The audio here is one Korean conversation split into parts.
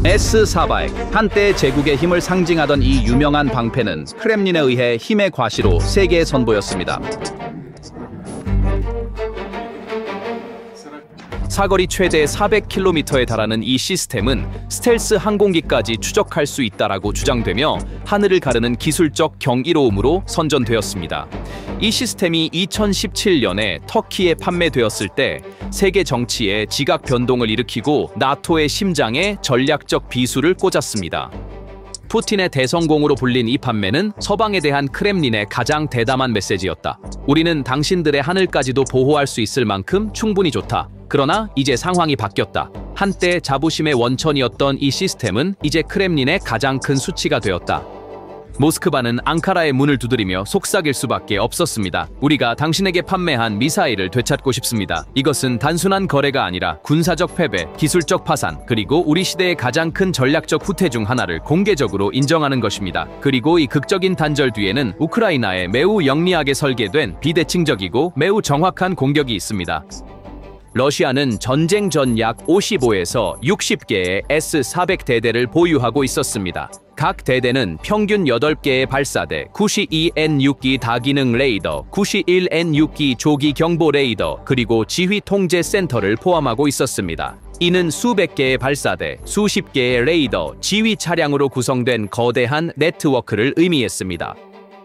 S-400, 한때 제국의 힘을 상징하던 이 유명한 방패는 크렘린에 의해 힘의 과시로 세계에 선보였습니다. 사거리 최대 400km에 달하는 이 시스템은 스텔스 항공기까지 추적할 수 있다라고 주장되며 하늘을 가르는 기술적 경이로움으로 선전되었습니다. 이 시스템이 2017년에 터키에 판매되었을 때 세계 정치에 지각 변동을 일으키고 나토의 심장에 전략적 비수를 꽂았습니다. 푸틴의 대성공으로 불린 이 판매는 서방에 대한 크렘린의 가장 대담한 메시지였다. 우리는 당신들의 하늘까지도 보호할 수 있을 만큼 충분히 좋다. 그러나 이제 상황이 바뀌었다. 한때 자부심의 원천이었던 이 시스템은 이제 크렘린의 가장 큰 수치가 되었다. 모스크바는 앙카라의 문을 두드리며 속삭일 수밖에 없었습니다. 우리가 당신에게 판매한 미사일을 되찾고 싶습니다. 이것은 단순한 거래가 아니라 군사적 패배, 기술적 파산, 그리고 우리 시대의 가장 큰 전략적 후퇴 중 하나를 공개적으로 인정하는 것입니다. 그리고 이 극적인 단절 뒤에는 우크라이나에 매우 영리하게 설계된 비대칭적이고 매우 정확한 공격이 있습니다. 러시아는 전쟁 전 약 55에서 60개의 S-400 대대를 보유하고 있었습니다. 각 대대는 평균 8개의 발사대, 92N6기 다기능 레이더, 91N6기 조기 경보 레이더, 그리고 지휘 통제 센터를 포함하고 있었습니다. 이는 수백 개의 발사대, 수십 개의 레이더, 지휘 차량으로 구성된 거대한 네트워크를 의미했습니다.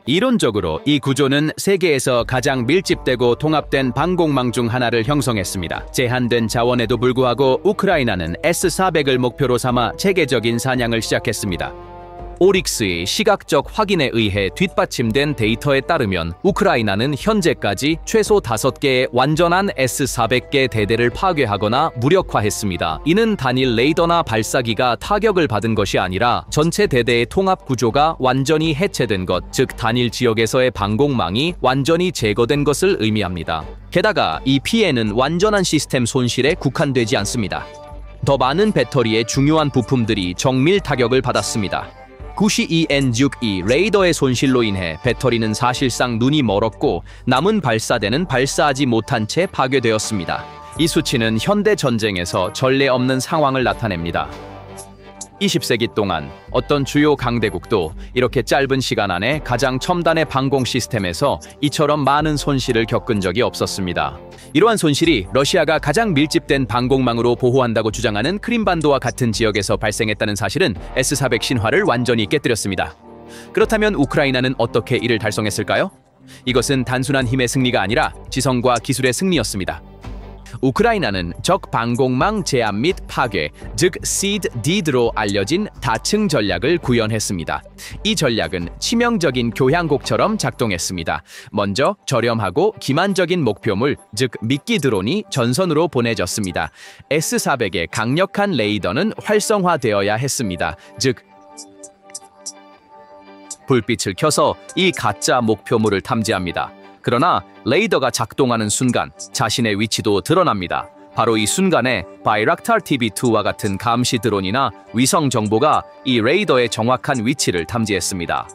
이론적으로 이 구조는 세계에서 가장 밀집되고 통합된 방공망 중 하나를 형성했습니다. 제한된 자원에도 불구하고 우크라이나는 S-400을 목표로 삼아 체계적인 사냥을 시작했습니다. 오릭스의 시각적 확인에 의해 뒷받침된 데이터에 따르면 우크라이나는 현재까지 최소 5개의 완전한 S-400개 대대를 파괴하거나 무력화했습니다. 이는 단일 레이더나 발사기가 타격을 받은 것이 아니라 전체 대대의 통합 구조가 완전히 해체된 것, 즉 단일 지역에서의 방공망이 완전히 제거된 것을 의미합니다. 게다가 이 피해는 완전한 시스템 손실에 국한되지 않습니다. 더 많은 배터리의 중요한 부품들이 정밀 타격을 받았습니다. 92N6이 레이더의 손실로 인해 배터리는 사실상 눈이 멀었고 남은 발사대는 발사하지 못한 채 파괴되었습니다. 이 수치는 현대 전쟁에서 전례 없는 상황을 나타냅니다. 20세기 동안 어떤 주요 강대국도 이렇게 짧은 시간 안에 가장 첨단의 방공 시스템에서 이처럼 많은 손실을 겪은 적이 없었습니다. 이러한 손실이 러시아가 가장 밀집된 방공망으로 보호한다고 주장하는 크림반도와 같은 지역에서 발생했다는 사실은 S-400 신화를 완전히 깨뜨렸습니다. 그렇다면 우크라이나는 어떻게 이를 달성했을까요? 이것은 단순한 힘의 승리가 아니라 지성과 기술의 승리였습니다. 우크라이나는 적 방공망 제압 및 파괴, 즉 SEAD-DEAD로 알려진 다층 전략을 구현했습니다. 이 전략은 치명적인 교향곡처럼 작동했습니다. 먼저 저렴하고 기만적인 목표물, 즉 미끼 드론이 전선으로 보내졌습니다. S-400의 강력한 레이더는 활성화되어야 했습니다. 즉 불빛을 켜서 이 가짜 목표물을 탐지합니다. 그러나 레이더가 작동하는 순간 자신의 위치도 드러납니다. 바로 이 순간에 바이락타르 TB2와 같은 감시 드론이나 위성 정보가 이 레이더의 정확한 위치를 탐지했습니다.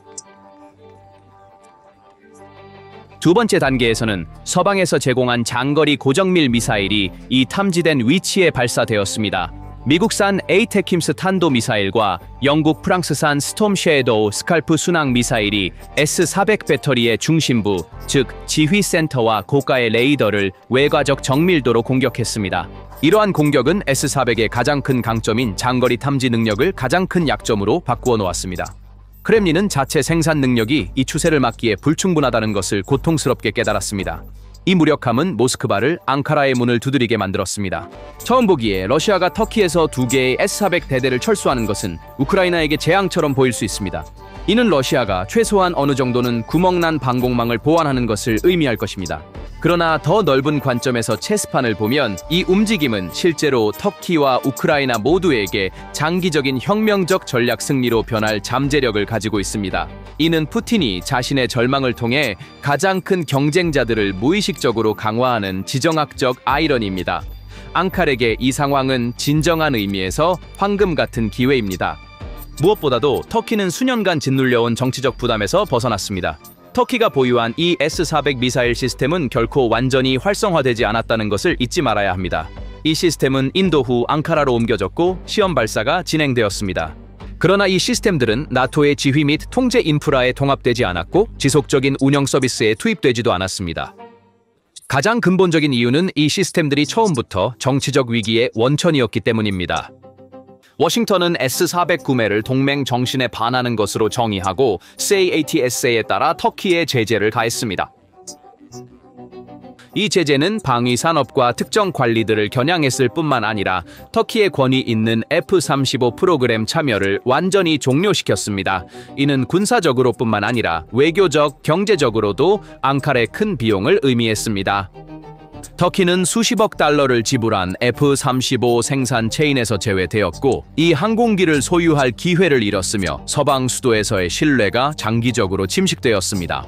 두 번째 단계에서는 서방에서 제공한 장거리 고정밀 미사일이 이 탐지된 위치에 발사되었습니다. 미국산 에이테킴스 탄도미사일과 영국 프랑스산 스톰 섀도우 스칼프 순항 미사일이 S-400 배터리의 중심부, 즉 지휘센터와 고가의 레이더를 외과적 정밀도로 공격했습니다. 이러한 공격은 S-400의 가장 큰 강점인 장거리 탐지 능력을 가장 큰 약점으로 바꾸어 놓았습니다. 크렘린은 자체 생산 능력이 이 추세를 막기에 불충분하다는 것을 고통스럽게 깨달았습니다. 이 무력함은 모스크바를 앙카라의 문을 두드리게 만들었습니다. 처음 보기에 러시아가 터키에서 2개의 S-400 대대를 철수하는 것은 우크라이나에게 재앙처럼 보일 수 있습니다. 이는 러시아가 최소한 어느 정도는 구멍난 방공망을 보완하는 것을 의미할 것입니다. 그러나 더 넓은 관점에서 체스판을 보면 이 움직임은 실제로 터키와 우크라이나 모두에게 장기적인 혁명적 전략 승리로 변할 잠재력을 가지고 있습니다. 이는 푸틴이 자신의 절망을 통해 가장 큰 경쟁자들을 무의식적으로 강화하는 지정학적 아이러니입니다. 앙칼에게 이 상황은 진정한 의미에서 황금 같은 기회입니다. 무엇보다도 터키는 수년간 짓눌려온 정치적 부담에서 벗어났습니다. 터키가 보유한 이 S-400 미사일 시스템은 결코 완전히 활성화되지 않았다는 것을 잊지 말아야 합니다. 이 시스템은 인도 후 앙카라로 옮겨졌고 시험 발사가 진행되었습니다. 그러나 이 시스템들은 나토의 지휘 및 통제 인프라에 통합되지 않았고 지속적인 운영 서비스에 투입되지도 않았습니다. 가장 근본적인 이유는 이 시스템들이 처음부터 정치적 위기의 원천이었기 때문입니다. 워싱턴은 S-400 구매를 동맹 정신에 반하는 것으로 정의하고 CAATSA에 따라 터키에 제재를 가했습니다. 이 제재는 방위 산업과 특정 관리들을 겨냥했을 뿐만 아니라 터키의 권위 있는 F-35 프로그램 참여를 완전히 종료시켰습니다. 이는 군사적으로뿐만 아니라 외교적, 경제적으로도 앙카라의 큰 비용을 의미했습니다. 터키는 수십억 달러를 지불한 F-35 생산 체인에서 제외되었고 이 항공기를 소유할 기회를 잃었으며 서방 수도에서의 신뢰가 장기적으로 침식되었습니다.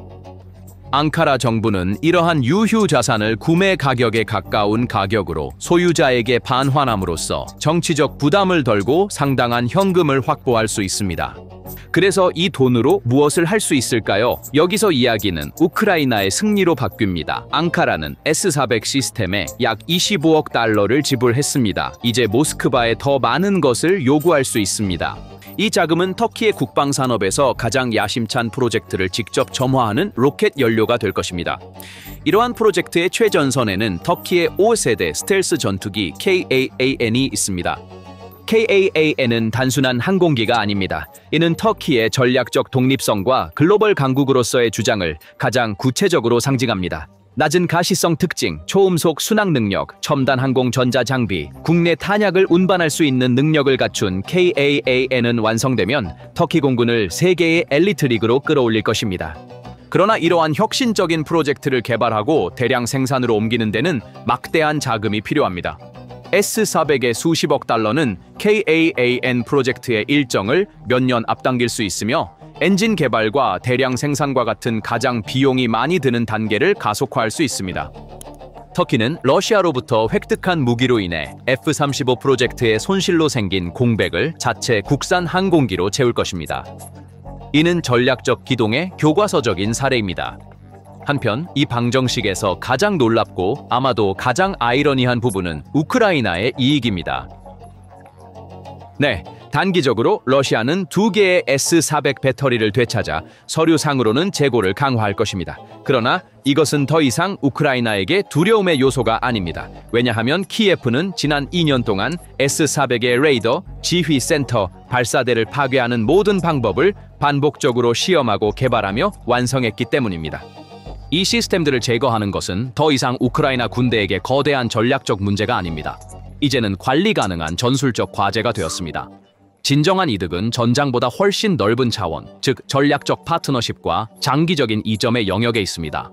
앙카라 정부는 이러한 유휴 자산을 구매 가격에 가까운 가격으로 소유자에게 반환함으로써 정치적 부담을 덜고 상당한 현금을 확보할 수 있습니다. 그래서 이 돈으로 무엇을 할 수 있을까요? 여기서 이야기는 우크라이나의 승리로 바뀝니다. 앙카라는 S-400 시스템에 약 25억 달러를 지불했습니다. 이제 모스크바에 더 많은 것을 요구할 수 있습니다. 이 자금은 터키의 국방산업에서 가장 야심찬 프로젝트를 직접 점화하는 로켓 연료가 될 것입니다. 이러한 프로젝트의 최전선에는 터키의 5세대 스텔스 전투기 KAAN이 있습니다. KAAN은 단순한 항공기가 아닙니다. 이는 터키의 전략적 독립성과 글로벌 강국으로서의 주장을 가장 구체적으로 상징합니다. 낮은 가시성 특징, 초음속 순항 능력, 첨단 항공 전자 장비, 국내 탄약을 운반할 수 있는 능력을 갖춘 KAAN은 완성되면 터키 공군을 세계의 엘리트 리그로 끌어올릴 것입니다. 그러나 이러한 혁신적인 프로젝트를 개발하고 대량 생산으로 옮기는 데는 막대한 자금이 필요합니다. S-400의 수십억 달러는 KAAN 프로젝트의 일정을 몇 년 앞당길 수 있으며 엔진 개발과 대량 생산과 같은 가장 비용이 많이 드는 단계를 가속화할 수 있습니다. 터키는 러시아로부터 획득한 무기로 인해 F-35 프로젝트의 손실로 생긴 공백을 자체 국산 항공기로 채울 것입니다. 이는 전략적 기동의 교과서적인 사례입니다. 한편 이 방정식에서 가장 놀랍고 아마도 가장 아이러니한 부분은 우크라이나의 이익입니다. 네, 단기적으로 러시아는 2개의 S-400 배터리를 되찾아 서류상으로는 재고를 강화할 것입니다. 그러나 이것은 더 이상 우크라이나에게 두려움의 요소가 아닙니다. 왜냐하면 키예프는 지난 2년 동안 S-400의 레이더, 지휘센터, 발사대를 파괴하는 모든 방법을 반복적으로 시험하고 개발하며 완성했기 때문입니다. 이 시스템들을 제거하는 것은 더 이상 우크라이나 군대에게 거대한 전략적 문제가 아닙니다. 이제는 관리 가능한 전술적 과제가 되었습니다. 진정한 이득은 전장보다 훨씬 넓은 차원, 즉 전략적 파트너십과 장기적인 이점의 영역에 있습니다.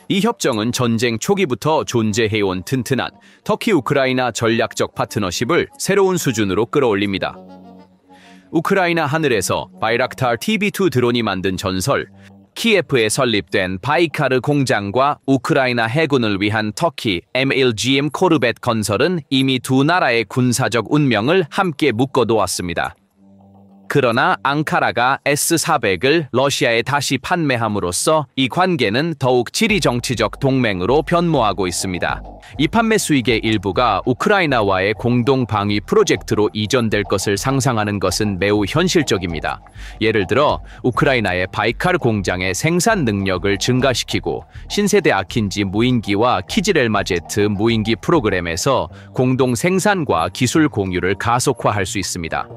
이 협정은 전쟁 초기부터 존재해온 튼튼한 터키-우크라이나 전략적 파트너십을 새로운 수준으로 끌어올립니다. 우크라이나 하늘에서 바이락타르 TB2 드론이 만든 전설, 키예프에 설립된 바이카르 공장과 우크라이나 해군을 위한 터키 M1GM 코르벳 건설은 이미 두 나라의 군사적 운명을 함께 묶어놓았습니다. 그러나 앙카라가 S-400을 러시아에 다시 판매함으로써 이 관계는 더욱 지리정치적 동맹으로 변모하고 있습니다. 이 판매 수익의 일부가 우크라이나와의 공동 방위 프로젝트로 이전될 것을 상상하는 것은 매우 현실적입니다. 예를 들어 우크라이나의 바이카르 공장의 생산 능력을 증가시키고 신세대 아킨지 무인기와 키질엘마제트 무인기 프로그램에서 공동 생산과 기술 공유를 가속화할 수 있습니다.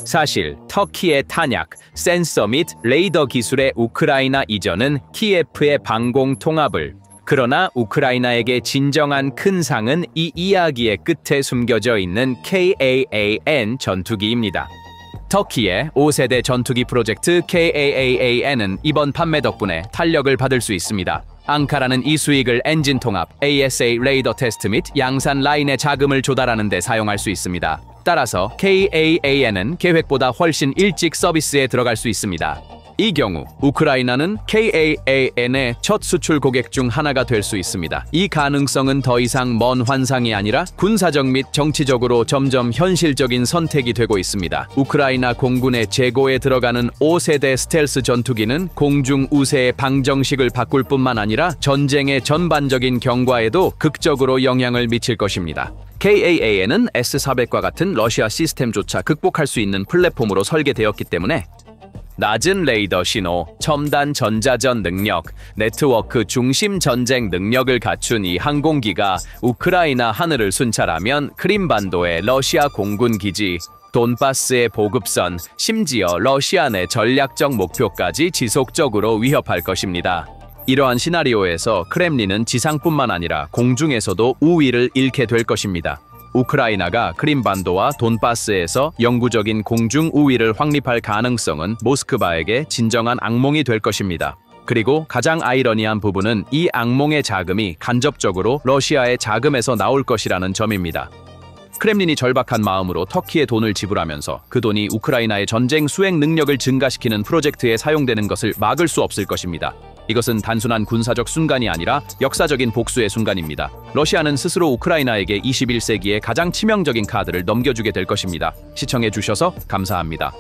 사실 터키의 탄약, 센서 및 레이더 기술의 우크라이나 이전은 키예프의 방공 통합을, 그러나 우크라이나에게 진정한 큰 상은 이 이야기의 끝에 숨겨져 있는 KAAN 전투기입니다. 터키의 5세대 전투기 프로젝트 KAAN은 이번 판매 덕분에 탄력을 받을 수 있습니다. 앙카라는 이 수익을 엔진 통합, ASA 레이더 테스트 및 양산 라인의 자금을 조달하는 데 사용할 수 있습니다. 따라서 KAAN은 계획보다 훨씬 일찍 서비스에 들어갈 수 있습니다. 이 경우 우크라이나는 KAAN의 첫 수출 고객 중 하나가 될 수 있습니다. 이 가능성은 더 이상 먼 환상이 아니라 군사적 및 정치적으로 점점 현실적인 선택이 되고 있습니다. 우크라이나 공군의 재고에 들어가는 5세대 스텔스 전투기는 공중 우세의 방정식을 바꿀 뿐만 아니라 전쟁의 전반적인 경과에도 극적으로 영향을 미칠 것입니다. KAAN은 S-400과 같은 러시아 시스템조차 극복할 수 있는 플랫폼으로 설계되었기 때문에 낮은 레이더 신호, 첨단 전자전 능력, 네트워크 중심 전쟁 능력을 갖춘 이 항공기가 우크라이나 하늘을 순찰하면 크림반도의 러시아 공군 기지, 돈바스의 보급선, 심지어 러시아 내 전략적 목표까지 지속적으로 위협할 것입니다. 이러한 시나리오에서 크렘린은 지상뿐만 아니라 공중에서도 우위를 잃게 될 것입니다. 우크라이나가 크림반도와 돈바스에서 영구적인 공중 우위를 확립할 가능성은 모스크바에게 진정한 악몽이 될 것입니다. 그리고 가장 아이러니한 부분은 이 악몽의 자금이 간접적으로 러시아의 자금에서 나올 것이라는 점입니다. 크렘린이 절박한 마음으로 터키에 돈을 지불하면서 그 돈이 우크라이나의 전쟁 수행 능력을 증가시키는 프로젝트에 사용되는 것을 막을 수 없을 것입니다. 이것은 단순한 군사적 순간이 아니라 역사적인 복수의 순간입니다. 러시아는 스스로 우크라이나에게 21세기의 가장 치명적인 카드를 넘겨주게 될 것입니다. 시청해 주셔서 감사합니다.